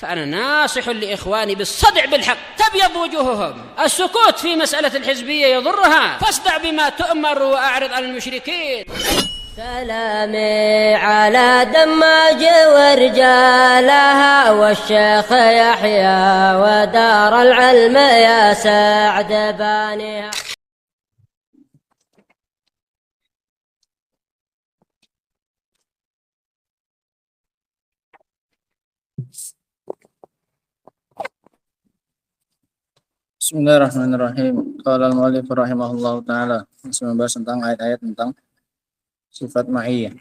فأنا ناصح لإخواني بالصدع بالحق تبيض وجوههم. السكوت في مسألة الحزبية يضرها، فاصدع بما تؤمر وأعرض عن المشركين. سلامي على دماج ورجالها والشيخ يحيى ودار العلم يا سعد بانيها. Bismillahirrahmanirrahim. Qala al-mu'allif rahimahullahu ta'ala. Masih membahas tentang ayat-ayat tentang sifat ma'iyah.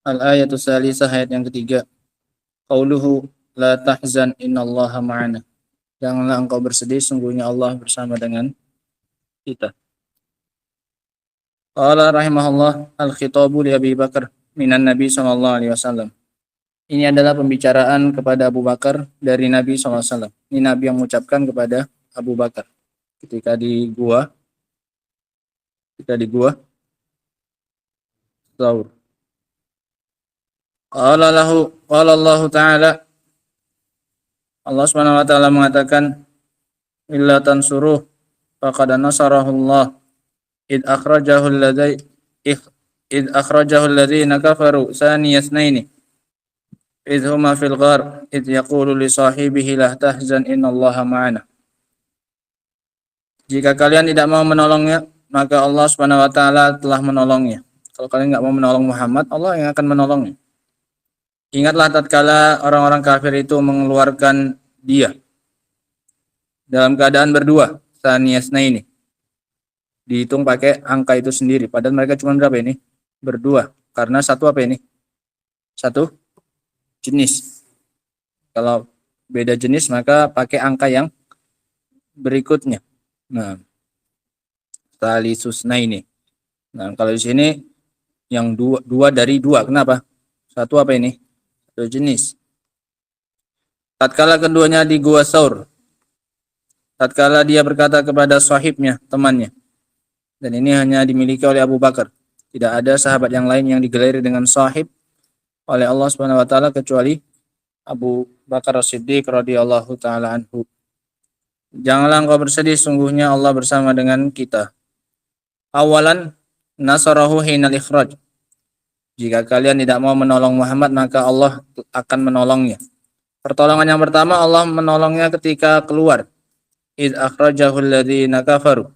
Al-ayatu salisah, ayat yang ketiga. Qauluhu la tahzan innallaha ma'ana. Janganlah engkau bersedih, sungguhnya Allah bersama dengan kita. Qala rahimahullah al-khitabu li Abi Bakar minan Nabi sallallahu alaihi wasallam. Ini adalah pembicaraan kepada Abu Bakar dari Nabi SAW. Ini Nabi yang mengucapkan kepada Abu Bakar ketika di gua Thaur. Qala Allah Ta'ala, Allah Subhanahu wa taala mengatakan, illa tansuruh faqad nasarahu Allah id akhrajahu alladhina kafaru thaniya itsnaini idh huma fil ghar idh yaqulu li sahibihi la tahzan innallaha ma'ana. Jika kalian tidak mau menolongnya, maka Allah Subhanahu wa taala telah menolongnya. Kalau kalian enggak mau menolong Muhammad, Allah yang akan menolongnya. Ingatlah tatkala orang-orang kafir itu mengeluarkan dia dalam keadaan berdua, saniyasna ini. Dihitung pakai angka itu sendiri, padahal mereka cuma berapa ini? Berdua. Karena satu apa ini? Satu jenis. Kalau beda jenis maka pakai angka yang berikutnya. Nah, talisusna ini. Nah, kalau di sini yang dua dari dua. Kenapa? Satu apa ini? Satu jenis. Tatkala keduanya di Gua Thaur, tatkala dia berkata kepada sahibnya, temannya, dan ini hanya dimiliki oleh Abu Bakar. Tidak ada sahabat yang lain yang digelari dengan sahib oleh Allah Subhanahu wa taala kecuali Abu Bakar As-Siddiq radhiyallahu taala anhu. Janganlah engkau bersedih, sungguhnya Allah bersama dengan kita. Awalan nasarahu hinal ikhraj. Jika kalian tidak mau menolong Muhammad, maka Allah akan menolongnya. Pertolongan yang pertama, Allah menolongnya ketika keluar. Idh akhrajahu alladhina kafaru.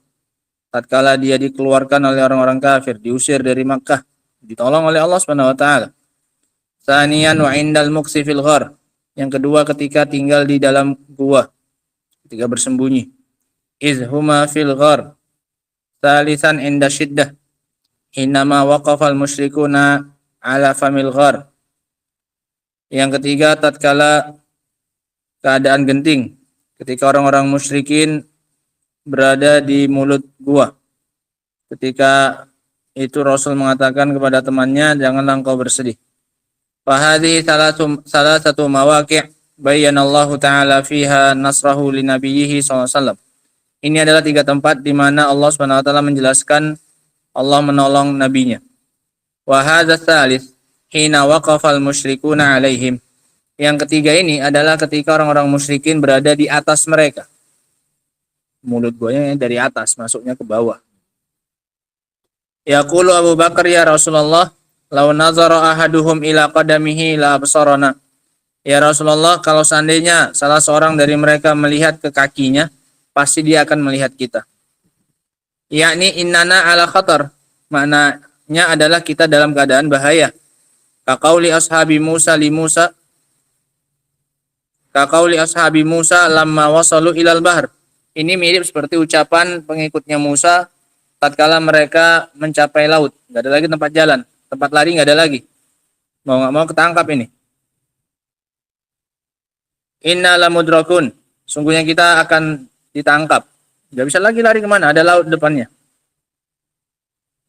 Tatkala dia dikeluarkan oleh orang-orang kafir, diusir dari Makkah, ditolong oleh Allah Subhanahu wa taala. Tsaniyan wa indal muqsi fil ghar. Yang kedua ketika tinggal di dalam gua, ketika bersembunyi. Idh huma fil ghar. Tsalisan inda syiddah. Hinama waqafal musyrikuna ala famil ghar. Yang ketiga tatkala keadaan genting, ketika orang-orang musyrikin berada di mulut gua. Ketika itu Rasul mengatakan kepada temannya, janganlah engkau bersedih. Fahadhi salah satu mawaqi' bayyanallahu ta'ala fiha nasrahu li nabiyhi sallallahu alaihi wasallam. Ini adalah 3 tempat di mana Allah Subhanahu wa taala menjelaskan Allah menolong nabinya. Wa hadza tsalits hina waqafal musyrikuna alaihim. Yang ketiga ini adalah ketika orang-orang musyrikin berada di atas mereka. Mulut guanya dari atas, masuknya ke bawah. Yaqulu Abu Bakar, ya Rasulullah, law nazara ahaduhum ila qadamihi la absarana. Ya Rasulullah, kalau seandainya salah seorang dari mereka melihat ke kakinya, pasti dia akan melihat kita. Yakni innana ala khatar. Maknanya adalah kita dalam keadaan bahaya. Kaqauli ashabi Musa li Musa. Kaqauli ashabi Musa lamma wasalu ilal bahr. Ini mirip seperti ucapan pengikutnya Musa tatkala mereka mencapai laut. Enggak ada lagi tempat jalan, tempat lari enggak ada lagi. Mau enggak mau ketangkap ini. Inna lamudrakun. Sungguhnya kita akan ditangkap. Enggak bisa lagi lari kemana, ada laut depannya.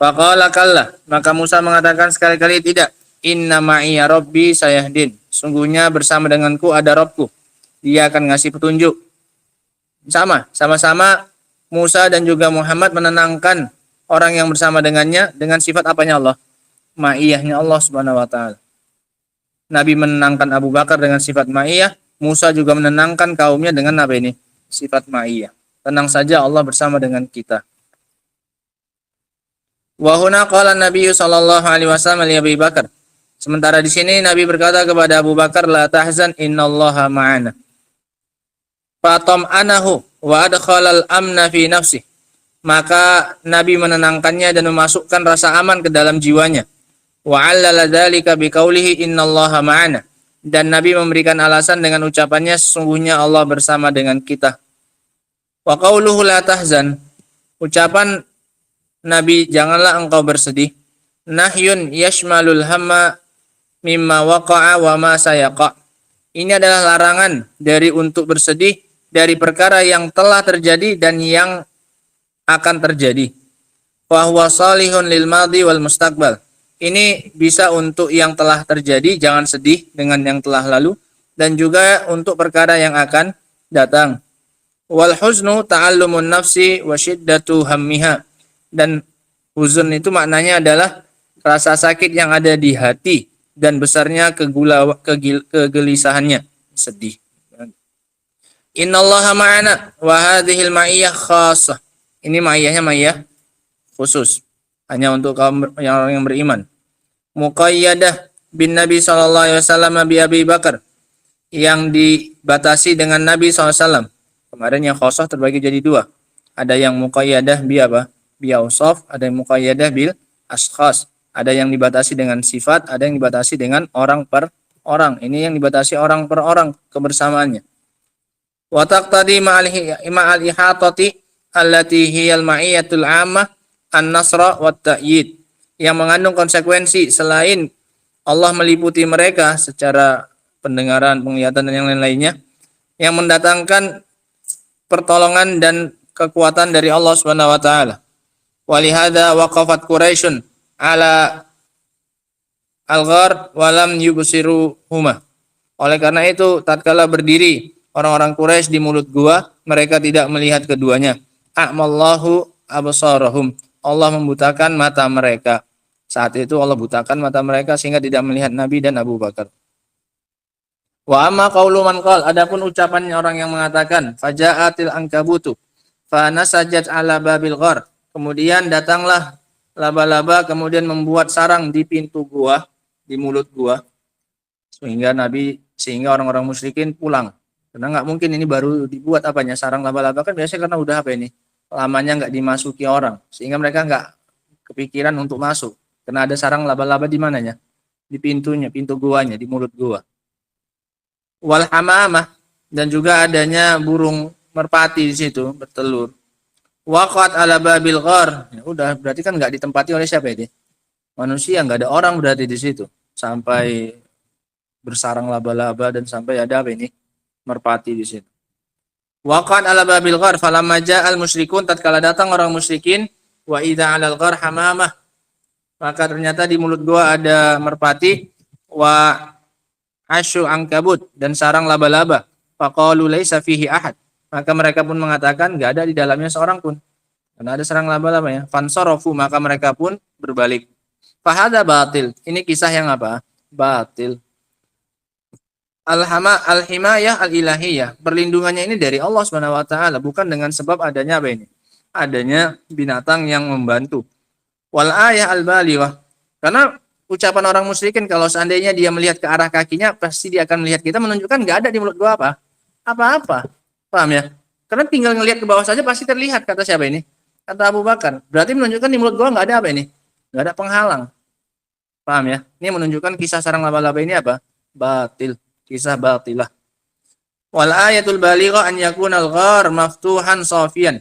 Faqala kalla. Maka Musa mengatakan sekali-kali tidak. Inna ma'iya rabbi sayahdin. Sungguhnya bersama denganku ada Rabbku. Dia akan ngasih petunjuk. Sama-sama Musa dan juga Muhammad menenangkan orang yang bersama dengannya dengan sifat apanya Allah? Ma'iyahnya Allah Subhanahu wa taala. Nabi menenangkan Abu Bakar dengan sifat ma'iyah, Musa juga menenangkan kaumnya dengan apa ini? Sifat ma'iyah. Tenang saja, Allah bersama dengan kita. Wa huna qala Nabi sallallahu alaihi wasallam li Abi Bakar. Sementara di sini Nabi berkata kepada Abu Bakar, la tahzan innallaha ma'ana. Fatam anahu wa adkhalal amna fi nafsi. Maka Nabi menenangkannya dan memasukkan rasa aman ke dalam jiwanya. Wa 'allala dzalika biqaulihi innallaha ma'ana. Dan Nabi memberikan alasan dengan ucapannya, sesungguhnya Allah bersama dengan kita. Wa qauluhu la tahzan. Ucapan Nabi, janganlah engkau bersedih. Nahyun yashmalul hamma mimma waqa'a wa ma sayaqa. Ini adalah larangan dari untuk bersedih dari perkara yang telah terjadi dan yang akan terjadi. Wa huwa salihun lil madhi wal mustaqbal. Ini bisa untuk yang telah terjadi, jangan sedih dengan yang telah lalu, dan juga untuk perkara yang akan datang. Wal huznu ta'allumun nafsi wa syiddatu hammiha. Dan huzun itu maknanya adalah rasa sakit yang ada di hati dan besarnya kegelisahannya, sedih. Innallaha ma'ana wa hadhil ma'iyyah khassah. Ini ma'iyahnya ma'iyah khusus, hanya untuk kaum yang beriman. Muqayyadah bin Nabi sallallahu alaihi wasallam bi Abi Bakar, yang dibatasi dengan Nabi SAW. Kemarin yang khusus terbagi jadi dua. Ada yang muqayyadah bi apa? Bi awsaf, ada yang muqayyadah bil ashkhas. Ada yang dibatasi dengan sifat, ada yang dibatasi dengan orang per orang. Ini yang dibatasi orang per orang kebersamaannya. Wa taqtadi ma'al ihatati allati hiyal ma'iyatul 'ammah an-nasra wat ta'yid, yang mengandung konsekuensi selain Allah meliputi mereka secara pendengaran, penglihatan dan yang lain-lainnya, yang mendatangkan pertolongan dan kekuatan dari Allah Subhanahu wa taala. Walihada waqafat Quraisyun ala al-ghar wa lam yubsiruhuma. Oleh karena itu tatkala berdiri orang-orang Quraisy di mulut gua, mereka tidak melihat keduanya. A'mallahu absarahum. Allah membutakan mata mereka. Saat itu Allah butakan mata mereka sehingga tidak melihat Nabi dan Abu Bakar. Wa amma qaulu man qala, adapun ucapannya orang yang mengatakan faja'atil ankabutu fa nasajat ala babil ghar. Kemudian datanglah laba-laba kemudian membuat sarang di pintu gua, di mulut gua. Sehingga orang-orang musyrikin pulang. Karena nggak mungkin ini baru dibuat apanya, sarang laba-laba kan biasanya karena udah apa ini, lamanya nggak dimasuki orang, sehingga mereka nggak kepikiran untuk masuk. Karena ada sarang laba-laba di mananya, di pintunya, pintu guanya, di mulut gua. Wal hamamah, dan juga adanya burung merpati di situ bertelur. Waqat ala babil ghar, ya udah berarti kan nggak ditempati oleh siapa ini? Manusia, nggak ada orang berarti di situ sampai bersarang laba-laba dan sampai ada apa ini? Merpati di situ. Waqan ala babil ghar falamma ja'al musyrikun, tatkala datang orang musyrikin, wa idza 'alal ghar hamamah, maka ternyata di mulut gua ada merpati, wa asyu ankabut, dan sarang laba-laba. Faqalu laisa fihi ahad, maka mereka pun mengatakan enggak ada di dalamnya seorang pun, karena ada sarang laba-laba ya. Fansarafu, maka mereka pun berbalik. Fahada batil, ini kisah yang apa? Batil. Al-himayah al-ilahiyah, perlindungannya ini dari Allah Subhanahu wa taala, bukan dengan sebab adanya apa ini? Adanya binatang yang membantu. Wal ayah al-balighah, karena ucapan orang musyrikin kalau seandainya dia melihat ke arah kakinya, pasti dia akan melihat kita, menunjukkan enggak ada di mulut gua apa-apa. Paham ya? Karena tinggal ngelihat ke bawah saja pasti terlihat, kata siapa ini? Kata Abu Bakar. Berarti menunjukkan di mulut gua enggak ada apa ini? Enggak ada penghalang. Paham ya? Ini menunjukkan kisah sarang laba-laba ini apa? Batil. Kisah batilah. Wal ayatul balighah an yakunal ghar maftuhan safian.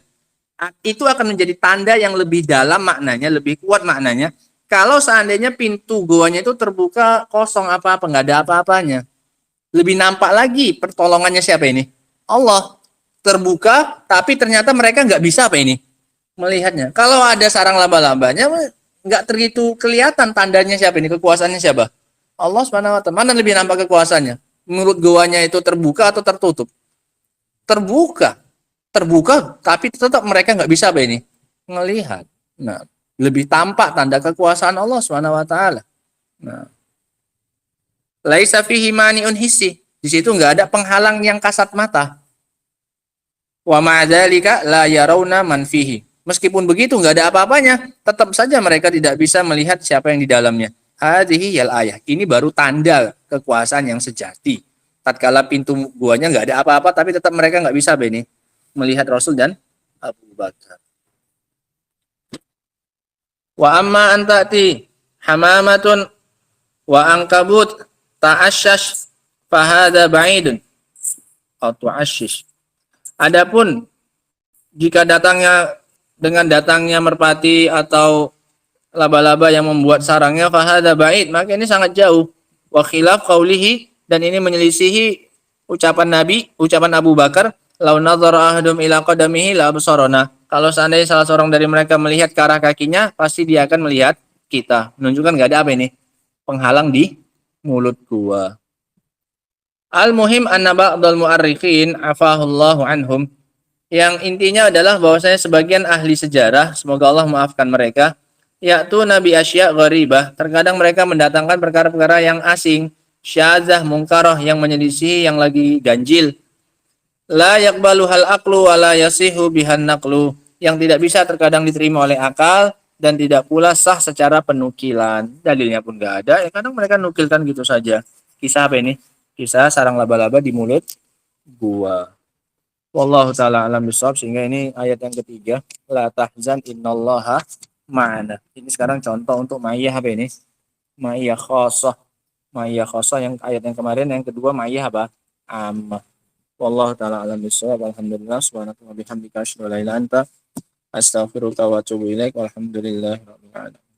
Itu akan menjadi tanda yang lebih dalam maknanya, lebih kuat maknanya, kalau seandainya pintu goanya itu terbuka kosong, apa-apa, nggak ada apa-apanya. Lebih nampak lagi pertolongannya siapa ini? Allah. Terbuka, tapi ternyata mereka nggak bisa apa ini? Melihatnya. Kalau ada sarang laba-labanya, nggak tergitu kelihatan tandanya siapa ini? Kekuasaannya siapa? Allah Subhanahu wa taala. Mana lebih nampak kekuasaannya? Menurut goanya itu terbuka atau tertutup? Terbuka, tapi tetap mereka nggak bisa apa ini? Melihat. Nah, lebih tampak tanda kekuasaan Allah Subhanahu wa taala. Nah, laisa fihi mani'un hissi, Di situ nggak ada penghalang yang kasat mata. Wa ma'adzalika la yarawna man fihi. Meskipun begitu nggak ada apa-apanya, tetap saja mereka tidak bisa melihat siapa yang di dalamnya. Hadhihi yal ayah. Ini baru tanda kekuasaan yang sejati. Tatkala pintu guanya nggak ada apa-apa, tapi tetap mereka nggak bisa ini melihat Rasul dan Abu Bakar. Wa amma antati hamamatun wa ankabut ta'asyash fahada ba'idun atau ta'asyish. Adapun jika datangnya merpati atau laba-laba yang membuat sarangnya fahada ba'id, maka ini sangat jauh. Wa khilaf qaulihi, dan ini menyelisihi ucapan Nabi, ucapan Abu Bakar, lau nadhara ahadum ila qadamihi la absarana. Kalau seandainya salah seorang dari mereka melihat ke arah kakinya, pasti dia akan melihat kita. Menunjukkan enggak ada apa ini? Penghalang di mulut gua. Al-muhim anna ba'dal mu'arrikhin afahullahu anhum. Yang intinya adalah bahwasanya sebagian ahli sejarah, semoga Allah maafkan mereka, yaitu Nabi Asya gharibah, terkadang mereka mendatangkan perkara-perkara yang asing, syadzah, mungkarah, yang menyelisih, yang lagi ganjil. La yaqbalu hal aqlu wa la yasihu bihan naqlu, yang tidak bisa terkadang diterima oleh akal dan tidak pula sah secara penukilan. Dalilnya pun enggak ada, ya kadang mereka nukilkan gitu saja. Kisah apa ini? Kisah sarang laba-laba di mulut gua. Wallahu ta'ala alam bisawab. Sehingga ini ayat yang ketiga, la tahzan innallaha ma'ana. Ini sekarang contoh untuk ma'iyah apa ini? Ma'iyah khosoh. Ma'iyah khosoh yang ayat yang kemarin, yang kedua ma'iyah apa? Amma. Wallahu ta'ala alam bisawab. Alhamdulillah subhanahu wa bihamdika asyhadu an la ilaha illa anta astaghfiruka wa atubu ilaik. Walhamdulillahirabbil alamin.